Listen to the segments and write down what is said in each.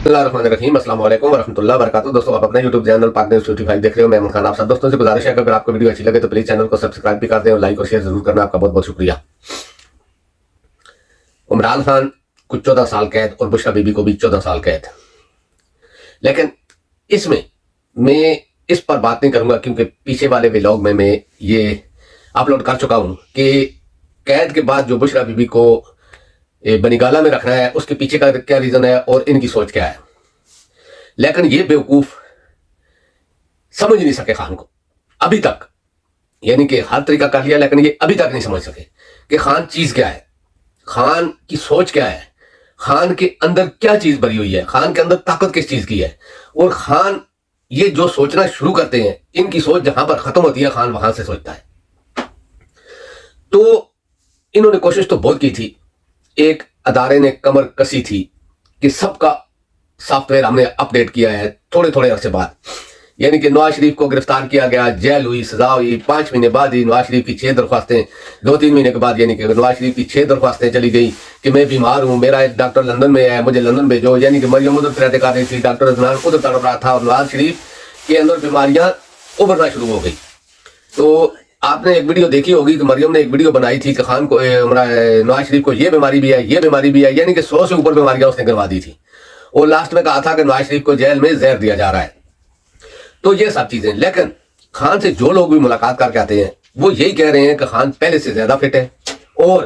اللہ الرحمن الرحیم، السلام علیکم ورحمۃ اللہ وبرکاتہ۔ دوستوں، آپ اپنے یوٹیوب چینل پاک نیوز 55 دیکھ رہے ہو۔ میں ایمن خان آپ سب دوستوں سے گزارش ہے کہ اگر آپ کو ویڈیو اچھی لگے تو پلیز چینل کو سبسکرائب بھی کر دیں اور لائک اور شیئر ضرور کرنا۔ آپ کا بہت بہت شکریہ۔ عمران خان کو 14 سال قید اور بشرا بی بی کو بھی 14 سال قید، لیکن اس میں اس پر بات نہیں کروں گا کیونکہ پیچھے والے ولاگ میں یہ اپلوڈ کر چکا ہوں کہ قید کے بعد جو بشرا بی بی کو بنیگالہ میں رکھنا ہے اس کے پیچھے کا کیا ریزن ہے اور ان کی سوچ کیا ہے۔ لیکن یہ بیوقوف سمجھ نہیں سکے خان کو ابھی تک، یعنی کہ ہر طریقہ کر لیا لیکن یہ ابھی تک نہیں سمجھ سکے کہ خان چیز کیا ہے، خان کی سوچ کیا ہے، خان کے اندر کیا چیز بھری ہوئی ہے، خان کے اندر طاقت کس چیز کی ہے، اور خان یہ جو سوچنا شروع کرتے ہیں ان کی سوچ جہاں پر ختم ہوتی ہے خان وہاں سے سوچتا ہے۔ تو انہوں نے کوشش تو بہت کی تھی، ایک ادارے نے کمر کسی تھی کہ سب کا سافٹ ویئر ہم نے اپڈیٹ کیا ہے تھوڑے تھوڑے عرصے بعد، یعنی کہ نواز شریف کو گرفتار کیا گیا، جیل ہوئی، سزا ہوئی، 5 مہینے بعد ہی نواز شریف کی 6 درخواستیں، 2-3 مہینے کے بعد یعنی کہ نواز شریف کی 6 درخواستیں چلی گئی کہ میں بیمار ہوں، میرا ایک ڈاکٹر لندن میں ہے، مجھے لندن بھیجو، یعنی کہ مریم ادھر رہتے کر رہی تھی، ڈاکٹر عدنان ادھر تڑپ رہا تھا اور نواز شریف کے اندر بیماریاں ابھرنا شروع ہو گئی۔ تو آپ نے ایک ویڈیو دیکھی ہوگی کہ مریم نے ایک ویڈیو بنائی تھی کہ خان کو نواز شریف کو یہ بیماری بھی ہے، یہ بیماری بھی ہے، یعنی کہ 100 سے اوپر بیماریاں اس نے کروا دی تھی، اور لاسٹ میں کہا تھا کہ نواز شریف کو جیل میں زہر دیا جا رہا ہے۔ تو یہ سب چیزیں، لیکن خان سے جو لوگ بھی ملاقات کر کے آتے ہیں وہ یہی کہہ رہے ہیں کہ خان پہلے سے زیادہ فٹ ہے اور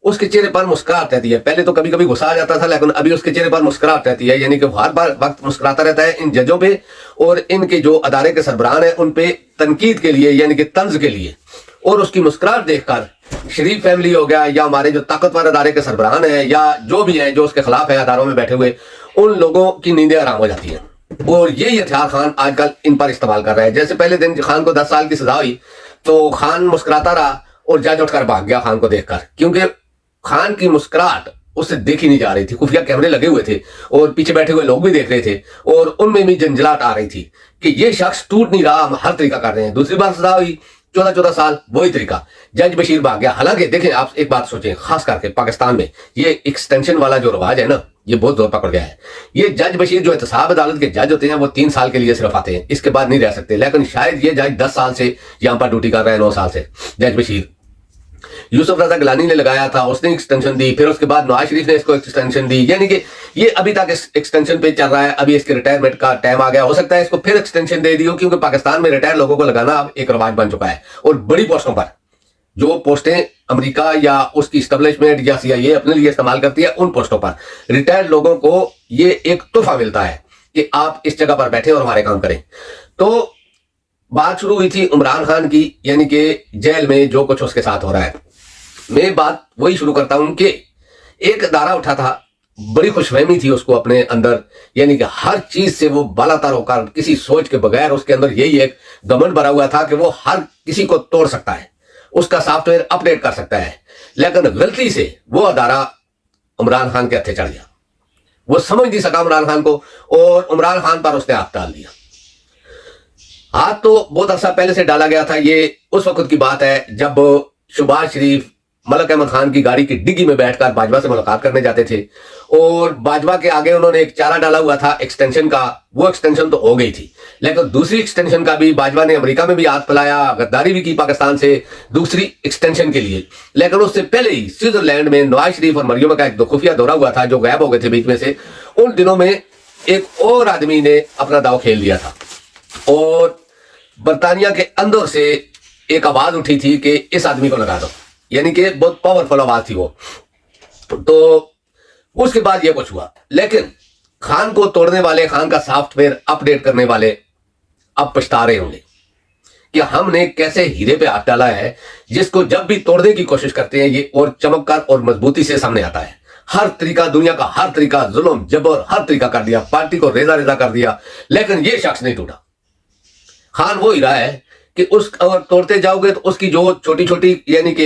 اس کے چہرے پر مسکراہٹ رہتی ہے۔ پہلے تو کبھی کبھی غصہ آ جاتا تھا لیکن ابھی اس کے چہرے پر مسکراہٹ رہتی ہے، یعنی کہ ہر بار وقت مسکراتا رہتا ہے ان ججوں پہ اور ان کے جو ادارے کے سربراہ ہیں ان پہ تنقید کے لیے، یعنی کہ طنز کے لیے۔ اور اس کی مسکراہٹ دیکھ کر شریف فیملی ہو گیا یا ہمارے جو طاقتور ادارے کے سربراہ ہیں یا جو بھی ہیں جو اس کے خلاف ہیں اداروں میں بیٹھے ہوئے، ان لوگوں کی نیندیں آرام ہو جاتی ہیں۔ اور یہی ہتھیار خان آج کل ان پر استعمال کر رہا ہے۔ جیسے پہلے دن خان کو 10 سال کی سزا ہوئی تو خان مسکراتا رہا اور جج اٹھ کر بھاگ گیا خان کو دیکھ کر، کیونکہ خان کی مسکراہٹ اس سے دیکھی نہیں جا رہی تھی۔ خفیہ کیمرے لگے ہوئے تھے اور پیچھے بیٹھے ہوئے لوگ بھی دیکھ رہے تھے اور ان میں بھی جھنجھلاہٹ آ رہی تھی کہ یہ شخص ٹوٹ نہیں رہا، ہم ہر طریقہ کر رہے ہیں۔ دوسری بار سزا ہوئی 14 سال، وہی طریقہ، جج بشیر بھاگ گیا۔ حالانکہ دیکھیں آپ ایک بات سوچیں، خاص کر کے پاکستان میں یہ ایکسٹینشن والا جو رواج ہے نا، یہ بہت زور پکڑ گیا ہے۔ یہ جج بشیر جو احتساب عدالت کے جج ہوتے ہیں وہ 3 سال کے لیے صرف آتے ہیں، اس کے بعد نہیں رہ سکتے، لیکن شاید یہ جج 10 سال سے یہاں پر ڈیوٹی کر رہے ہیں، 9 سال سے۔ جج بشیر یوسف رضا گیلانی نے لگایا تھا، اس نے ایکسٹینشن دی، پھر اس کے بعد نواز شریف نے اس کو ایکسٹینشن دی، یعنی کہ یہ ابھی تک ایکسٹینشن پہ چل رہا ہے۔ ابھی اس کے ریٹائرمنٹ کا ٹائم آ گیا، ہو سکتا ہے اس کو پھر ایکسٹینشن دے دی ہو، کیونکہ پاکستان میں ریٹائر لوگوں کو لگانا اب ایک رواج بن چکا ہے۔ اور بڑی پوسٹوں پر، جو پوسٹیں امریکہ یا اس کی اسٹیبلشمنٹ یا CIA اپنے لیے استعمال کرتی ہے، ان پوسٹوں پر ریٹائرڈ لوگوں کو یہ ایک تحفہ ملتا ہے کہ آپ اس جگہ پر بیٹھیں اور ہمارے کام کریں۔ تو بات شروع ہوئی تھی عمران خان کی، یعنی کہ جیل میں جو کچھ اس کے ساتھ ہو رہا ہے۔ میں بات وہی شروع کرتا ہوں کہ ایک ادارہ اٹھا تھا، بڑی خوش فہمی تھی اس کو اپنے اندر، یعنی کہ ہر چیز سے وہ بالا تر ہو کر کسی سوچ کے بغیر اس کے اندر یہی ایک گھمنڈ بھرا ہوا تھا کہ وہ ہر کسی کو توڑ سکتا ہے، اس کا سافٹ ویئر اپڈیٹ کر سکتا ہے۔ لیکن غلطی سے وہ ادارہ عمران خان کے ہتھے چڑھ گیا، وہ سمجھ نہیں سکا عمران خان کو اور عمران خان پر اس نے ہاتھ ڈال دیا۔ ہاتھ تو بہت عرصہ پہلے سے ڈالا گیا تھا، یہ اس وقت کی بات ہے جب شہباز شریف ملک احمد خان کی گاڑی کی ڈگی میں بیٹھ کر باجوہ سے ملاقات کرنے جاتے تھے اور باجوہ کے آگے انہوں نے ایک چارہ ڈالا ہوا تھا ایکسٹینشن کا، وہ ایکسٹینشن تو ہو گئی تھی، لیکن دوسری ایکسٹینشن کا بھی باجوہ نے امریکہ میں بھی ہاتھ پھیلایا، غداری بھی کی پاکستان سے دوسری ایکسٹینشن کے لیے۔ لیکن اس سے پہلے ہی سوئٹزرلینڈ میں نواز شریف اور مریم کا ایک خفیہ دورہ ہوا تھا جو غائب ہو گئے تھے بیچ میں سے۔ ان دنوں میں ایک اور آدمی نے اپنا داؤ کھیل لیا تھا اور برطانیہ کے اندر سے ایک آواز اٹھی تھی کہ اس آدمی کو لگا دو، یعنی کہ بہت پاورفل آواز تھی وہ۔ تو اس کے بعد یہ کچھ ہوا، لیکن خان کو توڑنے والے، خان کا سافٹ ویئر اپڈیٹ کرنے والے اب پچھتا رہے ہوں گے کہ ہم نے کیسے ہیرے پہ ہاتھ ڈالا ہے جس کو جب بھی توڑنے کی کوشش کرتے ہیں یہ اور چمک کر اور مضبوطی سے سامنے آتا ہے۔ ہر طریقہ، دنیا کا ہر طریقہ، ظلم جبر ہر طریقہ کر دیا، پارٹی کو ریزہ ریزہ کر دیا، لیکن یہ شخص نہیں ٹوٹا۔ خان وہ ہیرا ہے کہ اس اگر توڑتے جاؤ گے تو اس کی جو چھوٹی چھوٹی یعنی کہ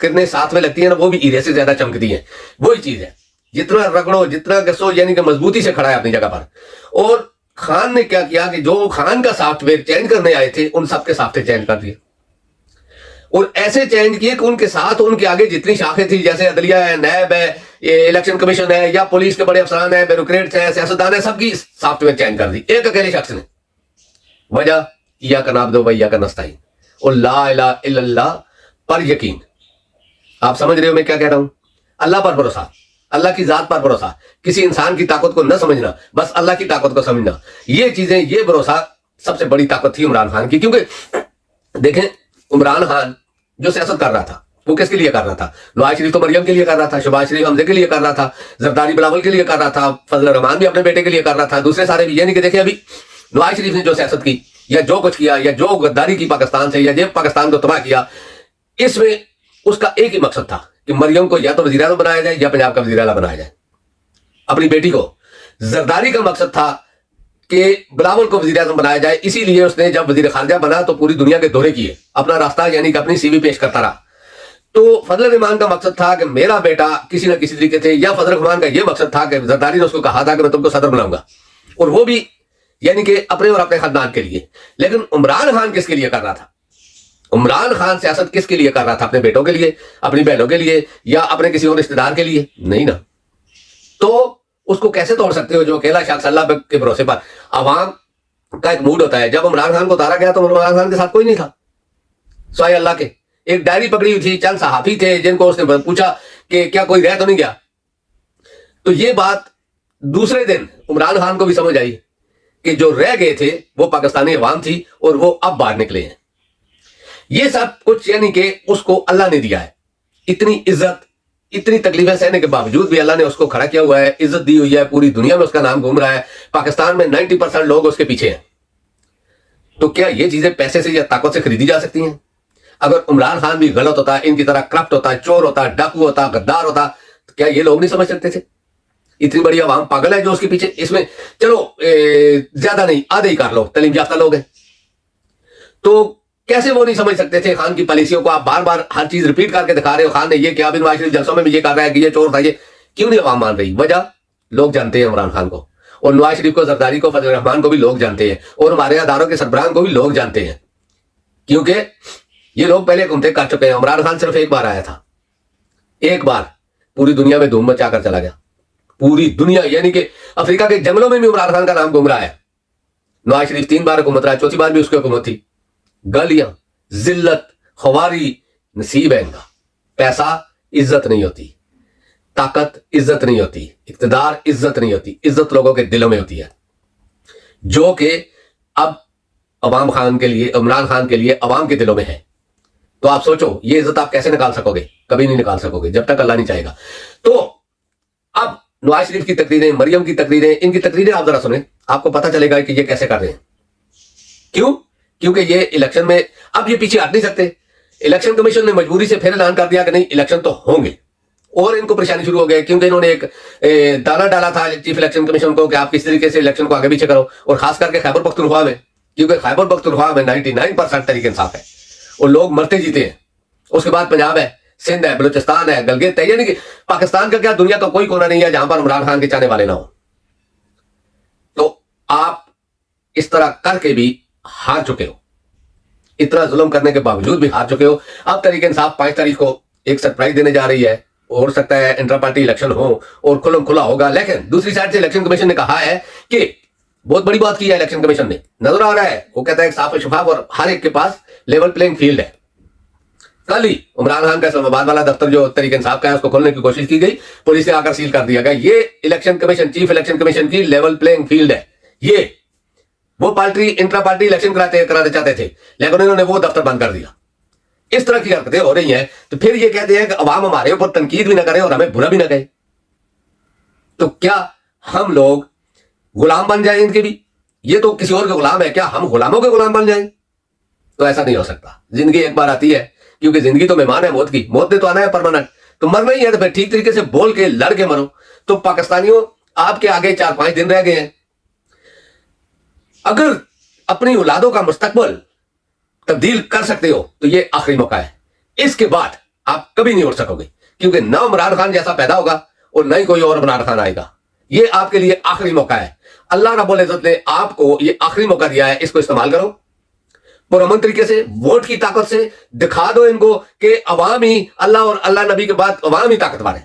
کرنیں ساتھ میں لگتی ہیں نا، وہ بھی ہیرے سے زیادہ چمکتی ہیں۔ وہی چیز ہے، جتنا رگڑو، جتنا گسو، یعنی کہ مضبوطی سے کھڑا ہے اپنی جگہ پر۔ اور خان نے کیا کیا کہ جو خان کا سافٹ ویئر چینج کرنے آئے تھے ان سب کے سافٹ ویئر چینج کر دیے، اور ایسے چینج کیے کہ ان کے ساتھ ان کے آگے جتنی شاخیں تھی، جیسے عدلیہ ہے، نیب ہے، یہ الیکشن کمیشن ہے یا پولیس کے بڑے افسران ہیں, بیوروکریٹس ہیں, سیاستدان ہیں, سب کی سافٹ ویئر چینج کر دی ایک اکیلے شخص نے. وجہ ایاک نعبد و ایاک نستعین, اور لا الہ الا اللہ پر یقین. آپ سمجھ رہے ہو میں کیا کہہ رہا ہوں؟ اللہ پر بھروسہ, اللہ کی ذات پر بھروسہ, کسی انسان کی طاقت کو نہ سمجھنا, بس اللہ کی طاقت کو سمجھنا. یہ چیزیں, یہ بھروسہ سب سے بڑی طاقت تھی عمران خان کی. کیونکہ دیکھیں عمران خان جو سیاست کر رہا تھا وہ کس کے لیے کر رہا تھا؟ نواز شریف تو مریم کے لیے کر رہا تھا, شہباز شریف حمزے کے لیے کر رہا تھا, زرداری بلاول کے لیے کر رہا تھا, فضل الرحمان بھی اپنے بیٹے کے لیے کر رہا تھا, دوسرے سارے بھی. یعنی کہ دیکھیں ابھی نواز شریف نے جو سیاست کی یا جو کچھ کیا یا جو غداری کی پاکستان سے یا جو پاکستان کو تباہ کیا, اس میں اس کا ایک ہی مقصد تھا کہ مریم کو یا تو وزیر اعظم بنایا جائے یا پنجاب کا وزیر اعلیٰ بنایا جائے. اپنی بیٹی کو زرداری کا مقصد تھا کہ بلاول کو وزیر اعظم بنایا جائے, اسی لیے اس نے جب وزیر خارجہ بنا تو پوری دنیا کے دورے کیے, اپنا راستہ یعنی کہ اپنی سی وی پیش کرتا رہا. تو فضل الرحمان کا مقصد تھا کہ میرا بیٹا کسی نہ کسی طریقے سے, یا فضل الرحمان کا یہ مقصد تھا کہ زرداری نے اس کو کہا تھا کہ میں تم کو صدر بناؤں گا, اور وہ بھی یعنی کہ اپنے اور اپنے خاندان کے لیے. لیکن عمران خان کس کے لیے کر رہا تھا؟ عمران خان سیاست کس کے لیے کر رہا تھا؟ اپنے بیٹوں کے لیے, اپنی بہنوں کے لیے, یا اپنے کسی اور رشتہ دار کے لیے؟ نہیں نا. تو اس کو کیسے توڑ سکتے ہو جو اکیلا شخص اللہ کے بھروسے پر؟ عوام کا ایک موڈ ہوتا ہے. جب عمران خان کو اتارا گیا تو عمران خان کے ساتھ کوئی نہیں تھا سوائے اللہ کے. ایک ڈائری پکڑی ہوئی تھی, چند صحافی تھے جن کو اس نے پوچھا کہ کیا کوئی رہ تو نہیں گیا. تو یہ بات دوسرے دن عمران خان کو بھی سمجھ آئی کہ جو رہ گئے تھے وہ پاکستانی عوام تھی اور وہ اب باہر نکلے ہیں. یہ سب کچھ یعنی کہ اس کو اللہ نے دیا ہے. اتنی عزت, اتنی تکلیفیں سہنے کے باوجود بھی اللہ نے اس کو کھڑا کیا ہوا ہے, عزت دی ہوئی ہے, پوری دنیا میں اس کا نام گھوم رہا ہے. پاکستان میں 90% لوگ اس کے پیچھے ہیں. تو کیا یہ چیزیں پیسے سے یا طاقت سے خریدی جا سکتی ہیں؟ اگر عمران خان بھی غلط ہوتا, ان کی طرح کرپٹ ہوتا, چور ہوتا, ڈاکو ہوتا, غدار ہوتا, تو کیا یہ لوگ نہیں سمجھ سکتے تھے؟ اتنی بڑی عوام پاگل ہے جو اس کے پیچھے. اس میں چلو زیادہ نہیں, آدھے ہی کر لو تعلیم یافتہ لوگ ہیں, تو کیسے وہ نہیں سمجھ سکتے تھے خان کی پالیسیوں کو؟ آپ بار بار ہر چیز ریپیٹ کر کے دکھا رہے ہو, خان نے یہ کیا, نواز شریف جلسوں میں بھی یہ کر رہا ہے کہ یہ چور تھا. یہ کیوں نہیں عوام مان رہی؟ وجہ لوگ جانتے ہیں عمران خان کو, اور نواز شریف کو, زرداری کو, فضل الرحمان کو بھی لوگ جانتے ہیں, اور ہمارے اداروں کے سربراہان کو بھی لوگ جانتے ہیں, کیونکہ یہ لوگ پہلے حکومتیں کر چکے ہیں. عمران خان صرف ایک بار آیا تھا, ایک بار پوری دنیا میں دھوم مچا کر چلا گیا. پوری دنیا یعنی کہ افریقہ کے جنگلوں میں بھی عمران خان کا نام گھوم رہا ہے. نواز شریف 3 بار حکومت رہا, چوتھی بار بھی اس کی حکومت تھی. گالیاں, ذلت, خواری نصیب ہے ان کا. پیسہ عزت نہیں ہوتی, طاقت عزت نہیں ہوتی, اقتدار عزت نہیں ہوتی. عزت لوگوں کے دلوں میں ہوتی ہے, جو کہ اب عوام خان کے لیے, عمران خان کے لیے عوام کے دلوں میں ہے. تو آپ سوچو یہ عزت آپ کیسے نکال سکو گے؟ کبھی نہیں نکال سکو گے جب تک اللہ نہیں چاہے گا. تو اب نواز شریف کی تقریریں, مریم کی تقریریں, ان کی تقریریں آپ ذرا سنیں, آپ کو پتہ چلے گا کہ یہ کیسے کر رہے ہیں. کیوں؟ کیونکہ یہ الیکشن میں اب یہ پیچھے ہٹ نہیں سکتے. الیکشن کمیشن نے مجبوری سے پھر اعلان کر دیا کہ نہیں الیکشن تو ہوں گے, اور ان کو پریشانی شروع ہو گئی کیونکہ انہوں نے ایک دانا ڈالا تھا چیف الیکشن کمیشن کو کہ آپ کس طریقے سے الیکشن کو آگے پیچھے کرو, اور خاص کر کے خیبر پختونخوا میں, کیونکہ خیبر پختونخوا میں 99% طریقے انصاف ہے اور لوگ مرتے جیتے ہیں. اس کے بعد پنجاب ہے, سندھ ہے, بلوچستان ہے, گلگت ہے, یعنی کہ پاکستان کا کیا دنیا کا کوئی کونا نہیں ہے جہاں پر عمران خان کے چاہنے والے نہ ہوں. تو آپ اس طرح کر کے بھی ہار چکے ہو, اتنا ظلم کرنے کے باوجود بھی ہار چکے ہو. اب تحریک انصاف 5 تاریخ کو ایک سرپرائز دینے جا رہی ہے, ہو سکتا ہے انٹرا پارٹی الیکشن ہو اور کھلم کھلا ہوگا. لیکن دوسری سائڈ سے الیکشن کمیشن نے کہا ہے کہ بہت بڑی بات کی ہے الیکشن کمیشن نے, نظر آ رہا ہے, وہ کہتا ہے صاف و شفاف اور ہر ایک کے پاس لیول پلینگ فیلڈ ہے. کل ہی عمران خان کا اسلام آباد والا دفتر جو تحریک انصاف کا ہے اس کو کھولنے کی کوشش کی گئی, پولیس نے آ کر سیل کر دیا گیا. یہ election commission, chief election commission کی لیول پلینگ فیلڈ ہے. یہ وہ پارٹی انٹرا پارٹی الیکشن کراتے چاہتے تھے لیکن انہوں نے وہ دفتر بند کر دیا. اس طرح کی حرکتیں ہو رہی ہیں تو پھر یہ کہتے ہیں کہ عوام ہمارے اوپر تنقید بھی نہ کرے اور ہمیں برا بھی نہ کہے. تو کیا ہم لوگ غلام بن جائیں ان کے بھی؟ یہ تو کسی اور کے غلام ہے, کیا ہم غلاموں کے غلام بن جائیں؟ تو ایسا نہیں ہو سکتا. زندگی ایک بار آتی ہے, کیونکہ زندگی تو مہمان ہے موت کی, موت نے تو آنا ہے پرماننٹ. تو مرنا ہی ہے تو پھر ٹھیک طریقے سے بول کے لڑ کے مرو. تو پاکستانیوں آپ کے آگے 4-5 دن رہ گئے ہیں. اگر اپنی اولادوں کا مستقبل تبدیل کر سکتے ہو تو یہ آخری موقع ہے. اس کے بعد آپ کبھی نہیں اٹھ سکو گے, کیونکہ نہ عمران خان جیسا پیدا ہوگا اور نہ ہی کوئی اور عمران خان آئے گا. یہ آپ کے لیے آخری موقع ہے. اللہ رب العزت نے آپ کو یہ آخری موقع دیا ہے, اس کو استعمال کرو پرامن طریقے سے, ووٹ کی طاقت سے دکھا دو ان کو کہ عوام ہی اللہ اور اللہ نبی کے بعد عوام ہی طاقتور ہے.